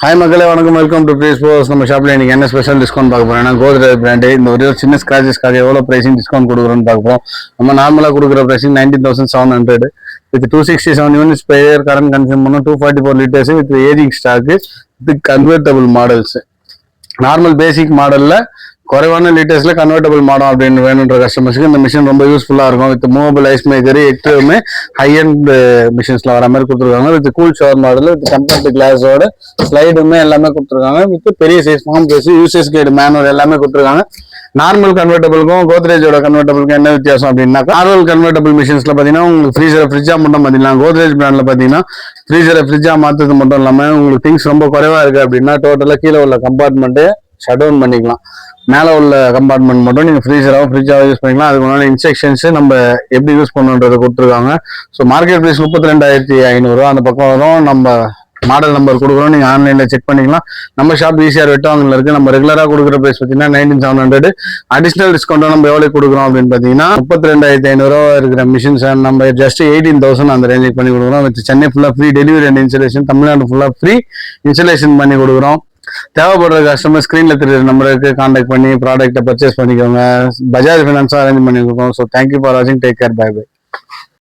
Hi மக்களே, வணக்கம். Welcome to please pose. நம்ம ஷாப்ல இன்னைக்கு என்ன ஸ்பெஷல் டிஸ்கவுண்ட் பார்க்க போறோம்? கோத்ரேஜ் பிராண்டு இந்த ஒரு சின்ன ஸ்கிராச்சஸ்க்காக எவ்வளோ பிரைசிங் டிஸ்கவுண்ட் கொடுக்குறோன்னு பார்க்குறோம். நம்ம நார்மலாக கொடுக்குற pricing 19,700 with 267 units per year current consume பண்ணும். 244 litres with ageing stock with convertible models. Normal பேசிக் மாடல்ல குறைவான லிட்டர்ஸ்ல கன்வெர்டபிள் மாடல் அப்படின்னு வேணுன்ற கஸ்டமர்ஸ்க்கு இந்த மிஷின் ரொம்ப யூஸ்ஃபுல்லா இருக்கும். வித் மூவபிள் ஐஸ் மேக்கர் எட்டுமே ஹை அண்ட் மிஷின்ஸ்ல வர மாதிரி கொடுத்துருக்காங்க. With cool shower model with compared கிளாஸோட ஸ்லைடுமே எல்லாமே கொடுத்துருக்காங்க. வித் பெரிய size form base usage guide manual எல்லாமே கொடுத்துருக்காங்க. நார்மல் கன்வெர்டபிளுக்கும் கோத்ரேஜோட கன்வெர்டபிளுக்கும் என்ன வித்தியாசம் அப்படின்னா, நார்மல் கன்வெர்டபிள் மிஷின்ஸ்ல பாத்தீங்கன்னா உங்களுக்கு ஃப்ரீசரை ஃப்ரிட்ஜா மட்டும் பாத்தீங்கன்னா, கோத்ரேஜ் பிராண்ட்ல பாத்தீங்கன்னா ஃப்ரீசரை ஃப்ரிட்ஜா மாத்தது மட்டும் இல்லாம உங்களுக்கு திங்ஸ் ரொம்ப குறைவா இருக்கு அப்படின்னா டோட்டலா கீழே உள்ள கம்பார்ட்மெண்ட் ஷட் டவுன் பண்ணிக்கலாம். மேலே உள்ள கம்பார்ட்மெண்ட் மட்டும் நீங்கள் ஃப்ரீசராகவும் ஃப்ரிட்ஜாகவும் யூஸ் பண்ணிக்கலாம். அதுக்கு முன்னாடி இன்ஸ்ட்ரக்ஷன்ஸ் நம்ம எப்படி யூஸ் பண்ணுன்றதை கொடுத்துருக்காங்க. ஸோ மார்க்கெட் ப்ரைஸ் 32,500 அந்த பக்கம் வரும். நம்ம மாடல் நம்பர் கொடுக்குறோம், நீங்கள் ஆன்லைனில் செக் பண்ணிக்கலாம். நம்ம ஷாப் ஈஸியாக வெட்டுவாங்கல இருக்கு. நம்ம ரெகுலராக கொடுக்குற ப்ரைஸ் பார்த்தீங்கன்னா 19,700. அடிஷனல் டிஸ்கவுண்ட்டாக நம்ம எவ்வளோ கொடுக்குறோம் அப்படின்னு பார்த்தீங்கன்னா 32,500 இருக்கிற மிஷின்ஸ் நம்ம ஜஸ்ட் 18,000 அந்த ரேஞ்சுக்கு பண்ணி கொடுக்குறோம். வித் சென்னை ஃபுல்லாக free delivery and installation, Tamil Nadu ஃபுல்லாக ஃப்ரீ இன்ஸ்டலேஷன் பண்ணி கொடுக்குறோம். தேவைப்படுற கஸ்டமர் ஸ்கிரீன்ல தெரியுற நம்பருக்கு கான்டாக்ட் பண்ணி ப்ராடக்ட்டை பர்ச்சேஸ் பண்ணிக்கோங்க. பஜாஜ் ஃபைனான்ஸும் அரேஞ்ச் பண்ணி கொடுப்போம். ஸோ தேங்க்யூ ஃபார் வாட்சிங். Take care. Bye by.